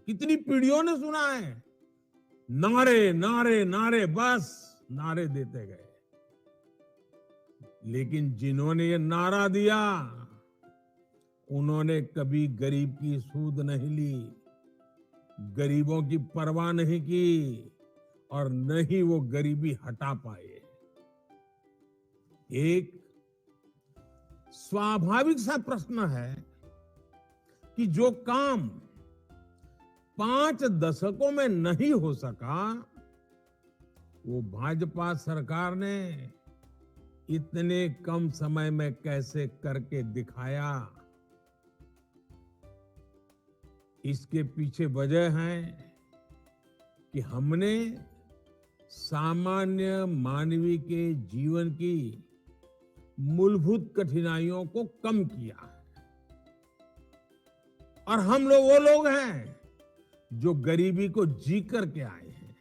कितनी पीढ़ियों ने सुना है। नारे नारे नारे, बस नारे देते गए। लेकिन जिन्होंने ये नारा दिया, उन्होंने कभी गरीब की सूध नहीं ली, गरीबों की परवाह नहीं की, और न ही वो गरीबी हटा पाए। एक स्वाभाविक सा प्रश्न है कि जो काम 5 दशकों में नहीं हो सका, वो भाजपा सरकार ने इतने कम समय में कैसे करके दिखाया। इसके पीछे वजह है कि हमने सामान्य मानवीय के जीवन की मूलभूत कठिनाइयों को कम किया है। और हम लोग वो लोग हैं जो गरीबी को जी करके आए हैं।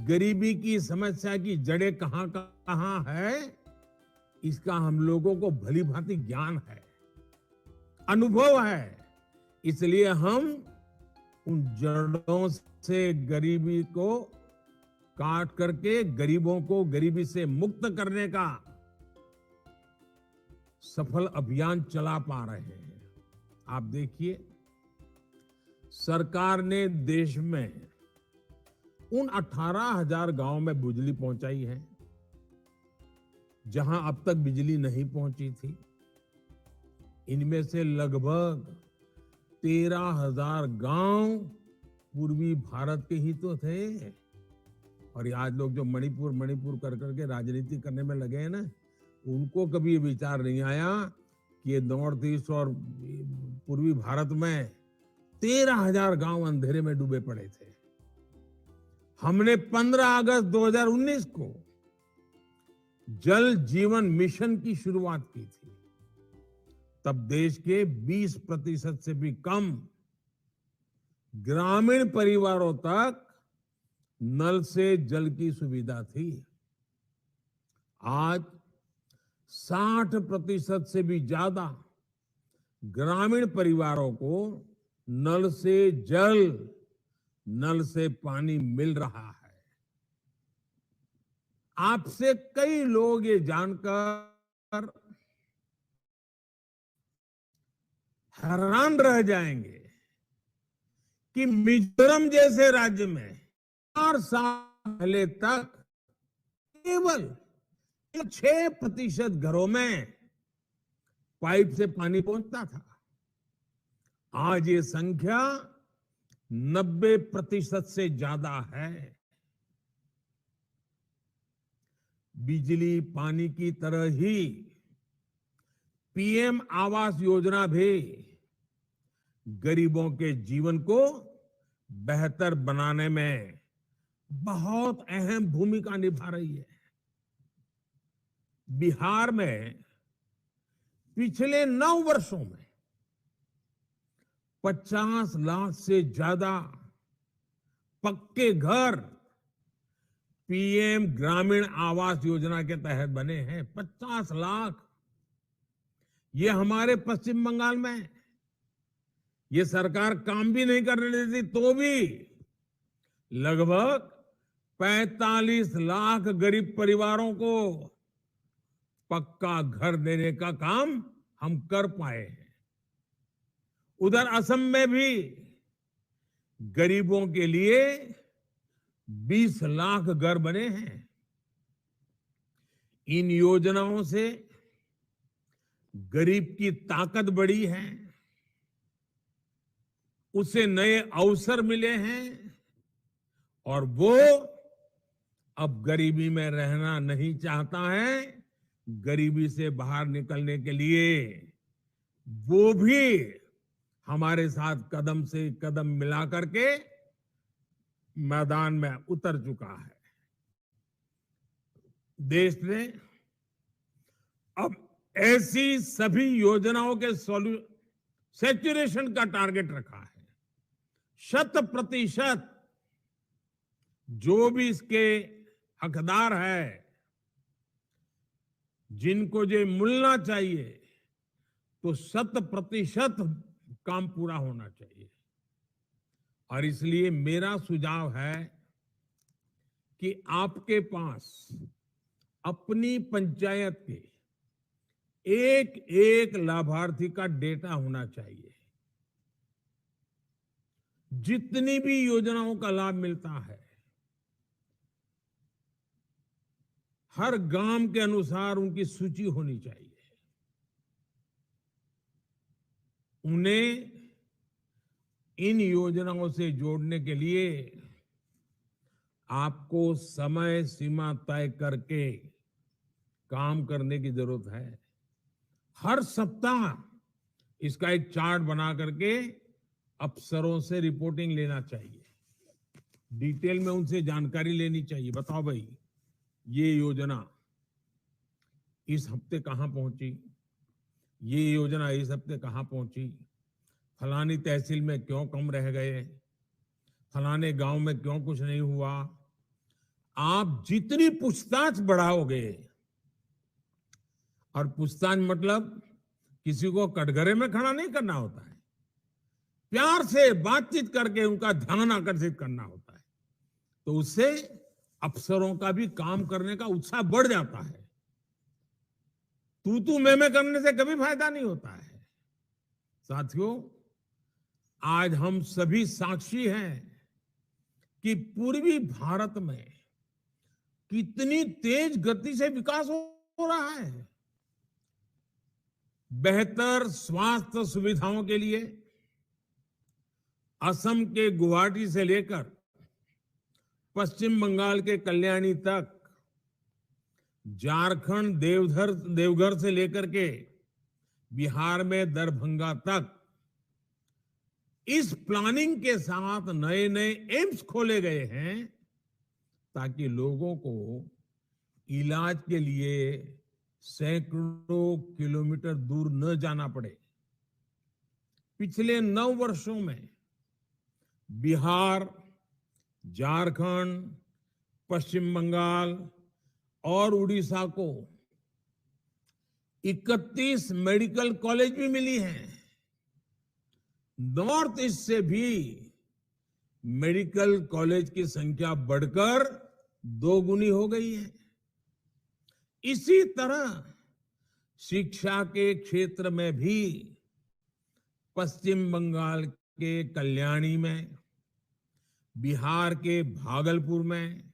गरीबी की समस्या की जड़ें कहां कहां है, इसका हम लोगों को भली भांति ज्ञान है, अनुभव है। इसलिए हम उन जड़ों से गरीबी को काट करके गरीबों को गरीबी से मुक्त करने का सफल अभियान चला पा रहे हैं। आप देखिए, सरकार ने देश में उन 18,000 गांव में बिजली पहुंचाई है जहां अब तक बिजली नहीं पहुंची थी। इनमें से लगभग 13,000 गांव पूर्वी भारत के ही तो थे। और आज लोग जो मणिपुर मणिपुर कर करके राजनीति करने में लगे हैं ना, उनको कभी ये विचार नहीं आया कि ये नॉर्थ ईस्ट और पूर्वी भारत में 13,000 गांव अंधेरे में डूबे पड़े थे। हमने 15 अगस्त 2019 को जल जीवन मिशन की शुरुआत की थी। तब देश के 20% से भी कम ग्रामीण परिवारों तक नल से जल की सुविधा थी। आज 60% से भी ज्यादा ग्रामीण परिवारों को नल से जल, नल से पानी मिल रहा है। आपसे कई लोग ये जानकर हैरान रह जाएंगे कि मिजोरम जैसे राज्य में 4 साल पहले तक केवल 6% घरों में पाइप से पानी पहुंचता था। आज ये संख्या 90% से ज्यादा है। बिजली पानी की तरह ही पीएम आवास योजना भी गरीबों के जीवन को बेहतर बनाने में बहुत अहम भूमिका निभा रही है। बिहार में पिछले 9 वर्षों में 50 लाख से ज्यादा पक्के घर पीएम ग्रामीण आवास योजना के तहत बने हैं। 50 लाख। ये हमारे पश्चिम बंगाल में ये सरकार काम भी नहीं करने देती तो भी लगभग 45 लाख गरीब परिवारों को पक्का घर देने का काम हम कर पाए हैं। उधर असम में भी गरीबों के लिए 20 लाख घर बने हैं। इन योजनाओं से गरीब की ताकत बढ़ी है, उसे नए अवसर मिले हैं और वो अब गरीबी में रहना नहीं चाहता है। गरीबी से बाहर निकलने के लिए वो भी हमारे साथ कदम से कदम मिला करके मैदान में उतर चुका है। देश ने अब ऐसी सभी योजनाओं के सैचुरेशन का टारगेट रखा है। 100% जो भी इसके हकदार है, जिनको जो मिलना चाहिए, तो 100% काम पूरा होना चाहिए। और इसलिए मेरा सुझाव है कि आपके पास अपनी पंचायत के एक एक लाभार्थी का डेटा होना चाहिए। जितनी भी योजनाओं का लाभ मिलता है, हर गांव के अनुसार उनकी सूची होनी चाहिए। उन्हें इन योजनाओं से जोड़ने के लिए आपको समय सीमा तय करके काम करने की जरूरत है। हर सप्ताह इसका एक चार्ट बना करके अफसरों से रिपोर्टिंग लेना चाहिए। डिटेल में उनसे जानकारी लेनी चाहिए। बताओ भाई, ये योजना इस हफ्ते कहां पहुंची, ये योजना इस हफ्ते कहां पहुंची, फलानी तहसील में क्यों कम रह गए, फलाने गांव में क्यों कुछ नहीं हुआ। आप जितनी पूछताछ बढ़ाओगे, और पूछताछ मतलब किसी को कटघरे में खड़ा नहीं करना होता है, प्यार से बातचीत करके उनका ध्यान आकर्षित करना होता है, तो उससे अफसरों का भी काम करने का उत्साह बढ़ जाता है। तू मैं करने से कभी फायदा नहीं होता है। साथियों, आज हम सभी साक्षी हैं कि पूर्वी भारत में कितनी तेज गति से विकास हो रहा है। बेहतर स्वास्थ्य सुविधाओं के लिए असम के गुवाहाटी से लेकर पश्चिम बंगाल के कल्याणी तक, झारखंड देवघर से लेकर के बिहार में दरभंगा तक, इस प्लानिंग के साथ नए नए एम्स खोले गए हैं ताकि लोगों को इलाज के लिए सैकड़ों किलोमीटर दूर न जाना पड़े। पिछले 9 वर्षों में बिहार, झारखंड, पश्चिम बंगाल और उड़ीसा को 31 मेडिकल कॉलेज भी मिली हैं। नॉर्थ ईस्ट से भी मेडिकल कॉलेज की संख्या बढ़कर 2 गुनी हो गई है। इसी तरह शिक्षा के क्षेत्र में भी पश्चिम बंगाल के कल्याणी में, बिहार के भागलपुर में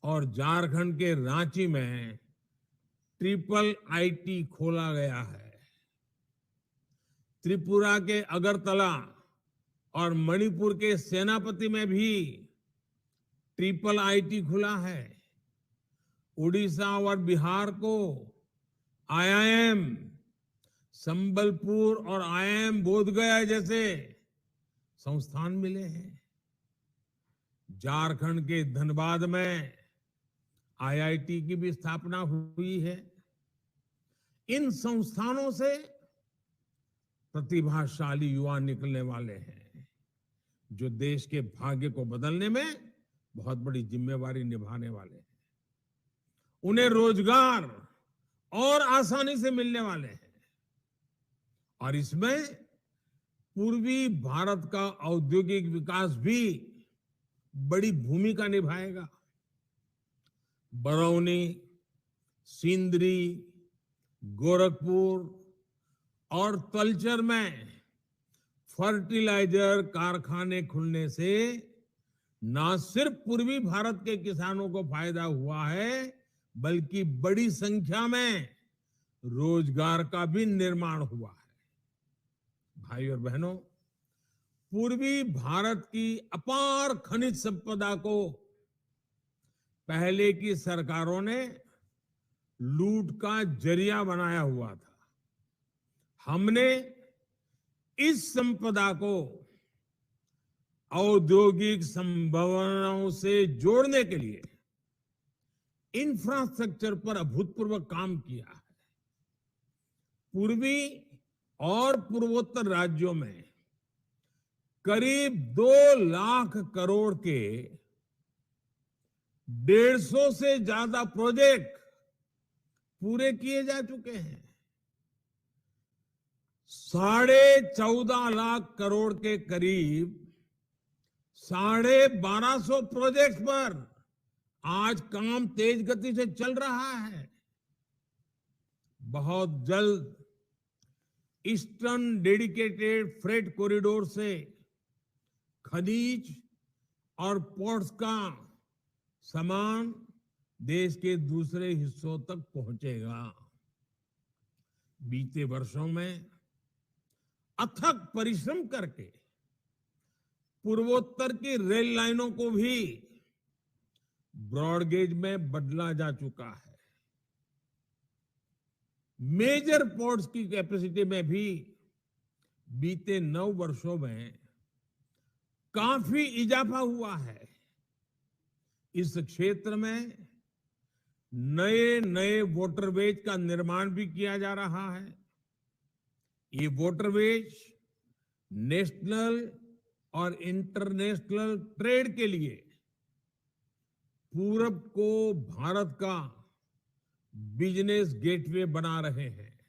और झारखंड के रांची में ट्रिपल आईटी खोला गया है। त्रिपुरा के अगरतला और मणिपुर के सेनापति में भी ट्रिपल आईटी खुला है। उड़ीसा और बिहार को आईआईएम संबलपुर और आईआईएम बोधगया जैसे संस्थान मिले हैं। झारखंड के धनबाद में आईआईटी की भी स्थापना हुई है। इन संस्थानों से प्रतिभाशाली युवा निकलने वाले हैं, जो देश के भाग्य को बदलने में बहुत बड़ी जिम्मेवारी निभाने वाले हैं। उन्हें रोजगार और आसानी से मिलने वाले हैं, और इसमें पूर्वी भारत का औद्योगिक विकास भी बड़ी भूमिका निभाएगा। बरौनी, सिंदरी, गोरखपुर और तलचर में फर्टिलाइजर कारखाने खुलने से न सिर्फ पूर्वी भारत के किसानों को फायदा हुआ है, बल्कि बड़ी संख्या में रोजगार का भी निर्माण हुआ है। भाई और बहनों, पूर्वी भारत की अपार खनिज संपदा को पहले की सरकारों ने लूट का जरिया बनाया हुआ था। हमने इस संपदा को औद्योगिक संभावनाओं से जोड़ने के लिए इंफ्रास्ट्रक्चर पर अभूतपूर्व काम किया है। पूर्वी और पूर्वोत्तर राज्यों में करीब 2 लाख करोड़ के 150 से ज्यादा प्रोजेक्ट पूरे किए जा चुके हैं। 14.5 लाख करोड़ के करीब 1250 प्रोजेक्ट्स पर आज काम तेज गति से चल रहा है। बहुत जल्द ईस्टर्न डेडिकेटेड फ्रेट कॉरिडोर से खनिज और पोर्ट्स का सामान देश के दूसरे हिस्सों तक पहुंचेगा। बीते वर्षों में अथक परिश्रम करके पूर्वोत्तर की रेल लाइनों को भी ब्रॉडगेज में बदला जा चुका है। मेजर पोर्ट्स की कैपेसिटी में भी बीते 9 वर्षों में काफी इजाफा हुआ है। इस क्षेत्र में नए नए वाटरवेज का निर्माण भी किया जा रहा है। ये वाटरवेज नेशनल और इंटरनेशनल ट्रेड के लिए पूरब को भारत का बिजनेस गेटवे बना रहे हैं।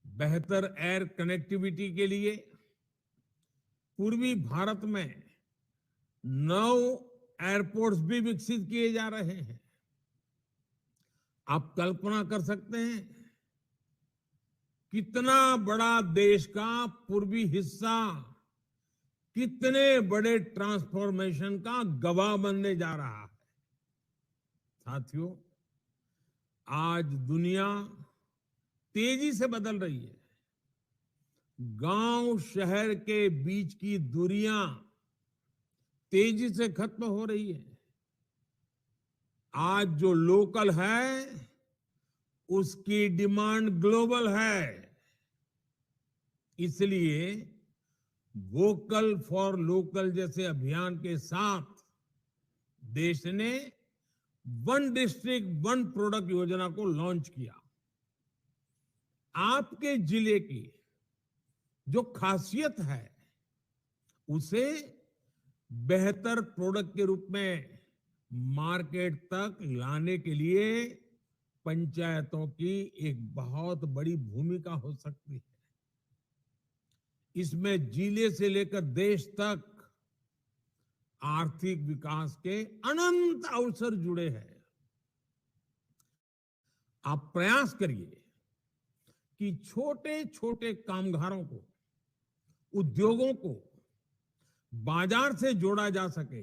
बेहतर एयर कनेक्टिविटी के लिए पूर्वी भारत में 9 एयरपोर्ट्स भी विकसित किए जा रहे हैं। आप कल्पना कर सकते हैं कितना बड़ा देश का पूर्वी हिस्सा कितने बड़े ट्रांसफॉर्मेशन का गवाह बनने जा रहा है। साथियों, आज दुनिया तेजी से बदल रही है। गांव शहर के बीच की दूरियां तेजी से खत्म हो रही है। आज जो लोकल है उसकी डिमांड ग्लोबल है। इसलिए वोकल फॉर लोकल जैसे अभियान के साथ देश ने वन डिस्ट्रिक्ट वन प्रोडक्ट योजना को लॉन्च किया। आपके जिले की जो खासियत है उसे बेहतर प्रोडक्ट के रूप में मार्केट तक लाने के लिए पंचायतों की एक बहुत बड़ी भूमिका हो सकती है। इसमें जिले से लेकर देश तक आर्थिक विकास के अनंत अवसर जुड़े हैं। आप प्रयास करिए कि छोटे छोटे कामगारों को, उद्योगों को बाजार से जोड़ा जा सके,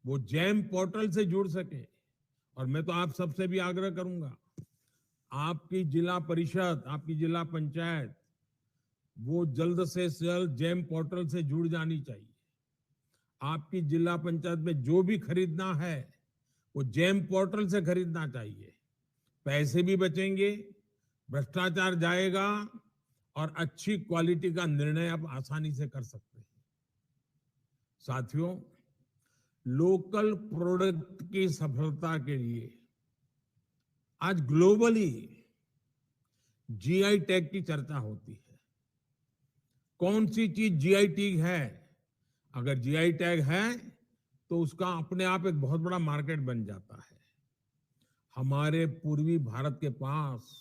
वो जैम पोर्टल से जुड़ सके। और मैं तो आप सबसे भी आग्रह करूंगा, आपकी जिला परिषद, आपकी जिला पंचायत वो जल्द से जल्द जैम पोर्टल से जुड़ जानी चाहिए। आपकी जिला पंचायत में जो भी खरीदना है वो जैम पोर्टल से खरीदना चाहिए। पैसे भी बचेंगे, भ्रष्टाचार जाएगा और अच्छी क्वालिटी का निर्णय आप आसानी से कर सकते हैं। साथियों, लोकल प्रोडक्ट की सफलता के लिए आज ग्लोबली जीआई टैग की चर्चा होती है। कौन सी चीज जीआई टैग है? अगर जीआई टैग है तो उसका अपने आप एक बहुत बड़ा मार्केट बन जाता है। हमारे पूर्वी भारत के पास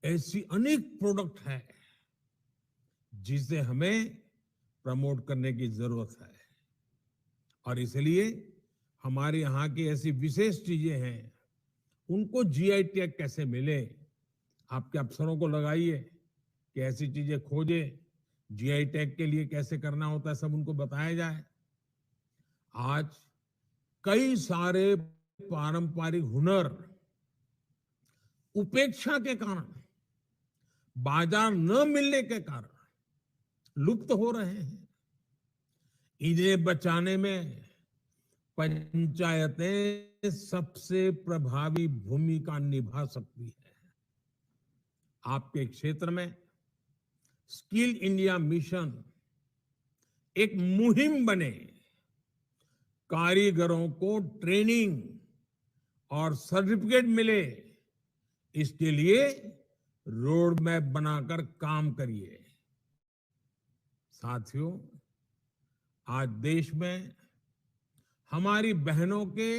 ऐसी अनेक प्रोडक्ट है जिसे हमें प्रमोट करने की जरूरत है। और इसलिए हमारे यहाँ की ऐसी विशेष चीजें हैं, उनको जीआई टैग कैसे मिले, आपके अफसरों को लगाइए कि ऐसी चीजें खोजे, जीआई टैग के लिए कैसे करना होता है, सब उनको बताया जाए। आज कई सारे पारंपरिक हुनर उपेक्षा के कारण, बाजार न मिलने के कारण लुप्त हो रहे हैं। इन्हें बचाने में पंचायतें सबसे प्रभावी भूमिका निभा सकती है। आपके क्षेत्र में स्किल इंडिया मिशन एक मुहिम बने, कारीगरों को ट्रेनिंग और सर्टिफिकेट मिले, इसके लिए रोड मैप बनाकर काम करिए। साथियों, आज देश में हमारी बहनों के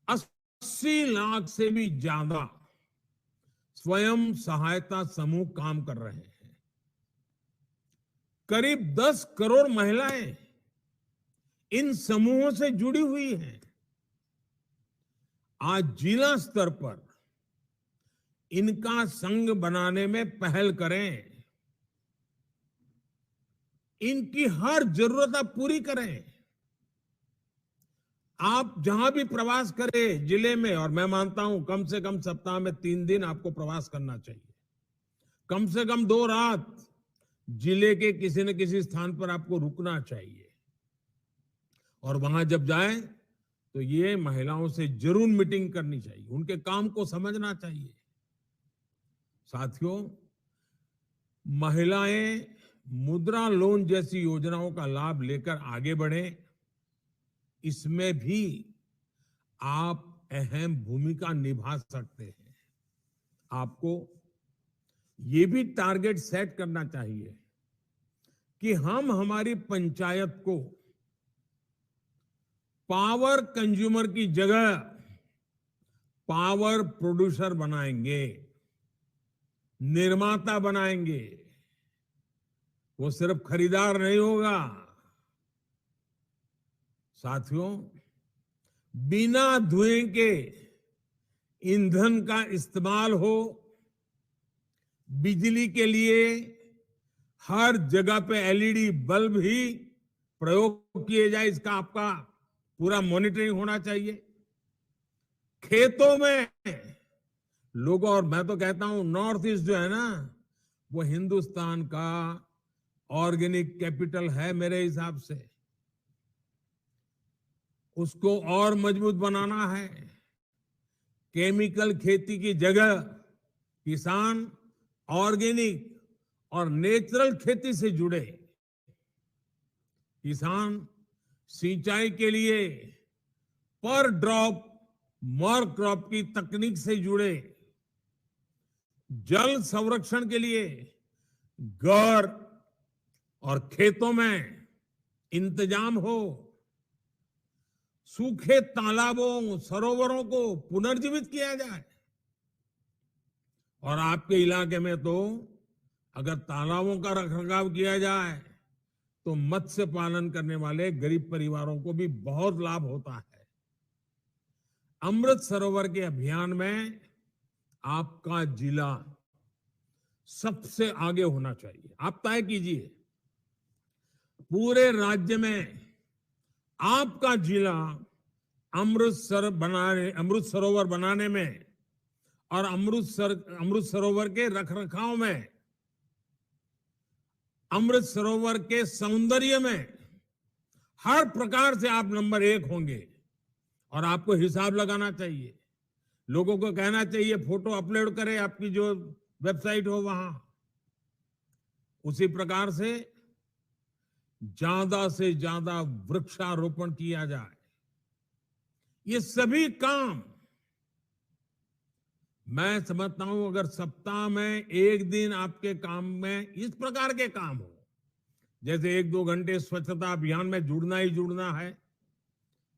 80 लाख से भी ज्यादा स्वयं सहायता समूह काम कर रहे हैं। करीब 10 करोड़ महिलाएं इन समूहों से जुड़ी हुई हैं। आज जिला स्तर पर इनका संघ बनाने में पहल करें, इनकी हर जरूरत आप पूरी करें। आप जहां भी प्रवास करें जिले में, और मैं मानता हूं कम से कम सप्ताह में 3 दिन आपको प्रवास करना चाहिए, कम से कम 2 रात जिले के किसी न किसी स्थान पर आपको रुकना चाहिए। और वहां जब जाएं तो ये महिलाओं से जरूर मीटिंग करनी चाहिए, उनके काम को समझना चाहिए। साथियों, महिलाएं मुद्रा लोन जैसी योजनाओं का लाभ लेकर आगे बढ़े, इसमें भी आप अहम भूमिका निभा सकते हैं। आपको ये भी टारगेट सेट करना चाहिए कि हम हमारी पंचायत को पावर कंज्यूमर की जगह पावर प्रोड्यूसर बनाएंगे, निर्माता बनाएंगे। वो सिर्फ खरीदार नहीं होगा। साथियों, बिना धुएं के ईंधन का इस्तेमाल हो, बिजली के लिए हर जगह पे एलईडी बल्ब ही प्रयोग किए जाए, इसका आपका पूरा मॉनिटरिंग होना चाहिए। खेतों में लोगों, और मैं तो कहता हूं नॉर्थ ईस्ट जो है ना, वो हिंदुस्तान का ऑर्गेनिक कैपिटल है मेरे हिसाब से। उसको और मजबूत बनाना है। केमिकल खेती की जगह किसान ऑर्गेनिक और नेचुरल खेती से जुड़े। किसान सिंचाई के लिए पर ड्रॉप मोर क्रॉप की तकनीक से जुड़े। जल संरक्षण के लिए घर और खेतों में इंतजाम हो। सूखे तालाबों, सरोवरों को पुनर्जीवित किया जाए। और आपके इलाके में तो अगर तालाबों का रखरखाव किया जाए तो मत्स्य पालन करने वाले गरीब परिवारों को भी बहुत लाभ होता है। अमृत सरोवर के अभियान में आपका जिला सबसे आगे होना चाहिए। आप तय कीजिए, पूरे राज्य में आपका जिला अमृत सरोवर बनाने में और अमृत सरोवर के रखरखाव में, अमृत सरोवर के सौंदर्य में हर प्रकार से आप नंबर 1 होंगे। और आपको हिसाब लगाना चाहिए, लोगों को कहना चाहिए फोटो अपलोड करें आपकी जो वेबसाइट हो वहां। उसी प्रकार से ज्यादा वृक्षारोपण किया जाए। ये सभी काम मैं समझता हूं, अगर सप्ताह में 1 दिन आपके काम में इस प्रकार के काम हो, जैसे 1-2 घंटे स्वच्छता अभियान में जुड़ना ही जुड़ना है।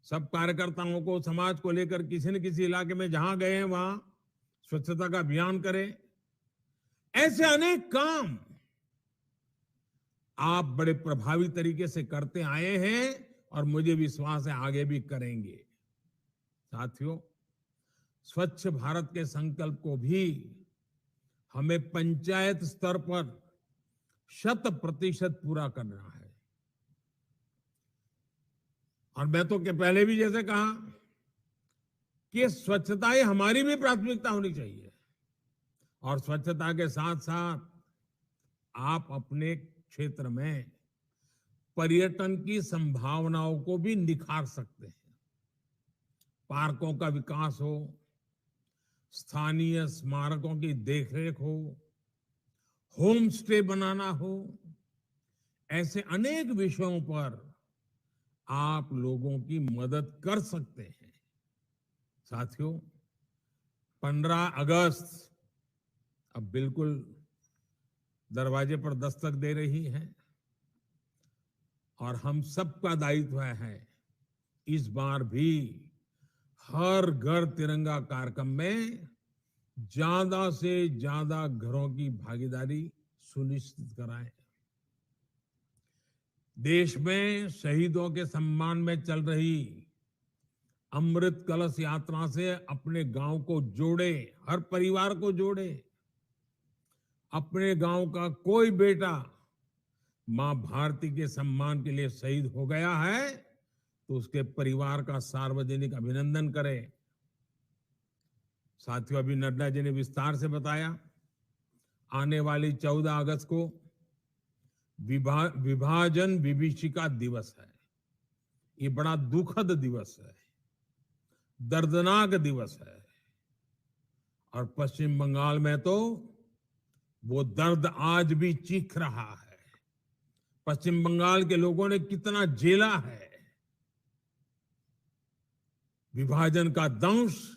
सब कार्यकर्ताओं को, समाज को लेकर किसी न किसी इलाके में जहां गए हैं वहां स्वच्छता का अभियान करें। ऐसे अनेक काम आप बड़े प्रभावी तरीके से करते आए हैं और मुझे विश्वास है आगे भी करेंगे। साथियों, स्वच्छ भारत के संकल्प को भी हमें पंचायत स्तर पर 100% पूरा करना है। और मैं तो पहले भी जैसे कहा कि स्वच्छता ही हमारी भी प्राथमिकता होनी चाहिए। और स्वच्छता के साथ साथ आप अपने क्षेत्र में पर्यटन की संभावनाओं को भी निखार सकते हैं। पार्कों का विकास हो, स्थानीय स्मारकों की देखरेख हो, होम स्टे बनाना हो, ऐसे अनेक विषयों पर आप लोगों की मदद कर सकते हैं। साथियों, 15 अगस्त अब बिल्कुल दरवाजे पर दस्तक दे रही है और हम सबका दायित्व है इस बार भी हर घर तिरंगा कार्यक्रम में ज्यादा से ज्यादा घरों की भागीदारी सुनिश्चित कराएं। देश में शहीदों के सम्मान में चल रही अमृत कलश यात्रा से अपने गांव को जोड़े, हर परिवार को जोड़े। अपने गांव का कोई बेटा मां भारती के सम्मान के लिए शहीद हो गया है तो उसके परिवार का सार्वजनिक अभिनंदन करें। साथियों, अभी नड्डा जी ने विस्तार से बताया, आने वाली 14 अगस्त को विभाजन विभीषिका दिवस है। ये बड़ा दुखद दिवस है, दर्दनाक दिवस है। और पश्चिम बंगाल में तो वो दर्द आज भी चीख रहा है। पश्चिम बंगाल के लोगों ने कितना झेला है। विभाजन का दंश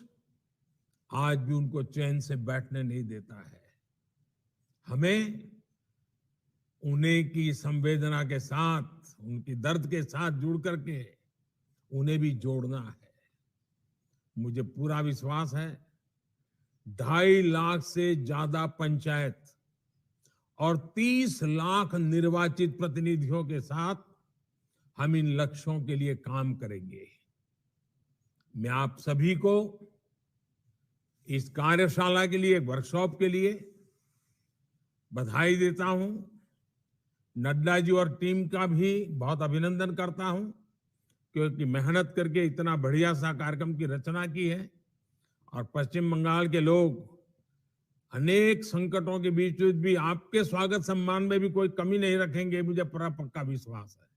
आज भी उनको चैन से बैठने नहीं देता है। हमें उन्हें की संवेदना के साथ, उनकी दर्द के साथ जुड़ करके उन्हें भी जोड़ना है। मुझे पूरा विश्वास है 2.5 लाख से ज्यादा पंचायत और 30 लाख निर्वाचित प्रतिनिधियों के साथ हम इन लक्ष्यों के लिए काम करेंगे। मैं आप सभी को इस कार्यशाला के लिए, वर्कशॉप के लिए बधाई देता हूं। नड्डा जी और टीम का भी बहुत अभिनंदन करता हूं, क्योंकि मेहनत करके इतना बढ़िया सा कार्यक्रम की रचना की है। और पश्चिम बंगाल के लोग अनेक संकटों के बीच भी आपके स्वागत सम्मान में भी कोई कमी नहीं रखेंगे, मुझे पूरा पक्का विश्वास है।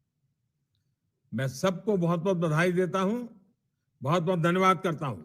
मैं सबको बहुत बहुत बधाई देता हूं, बहुत बहुत धन्यवाद करता हूं।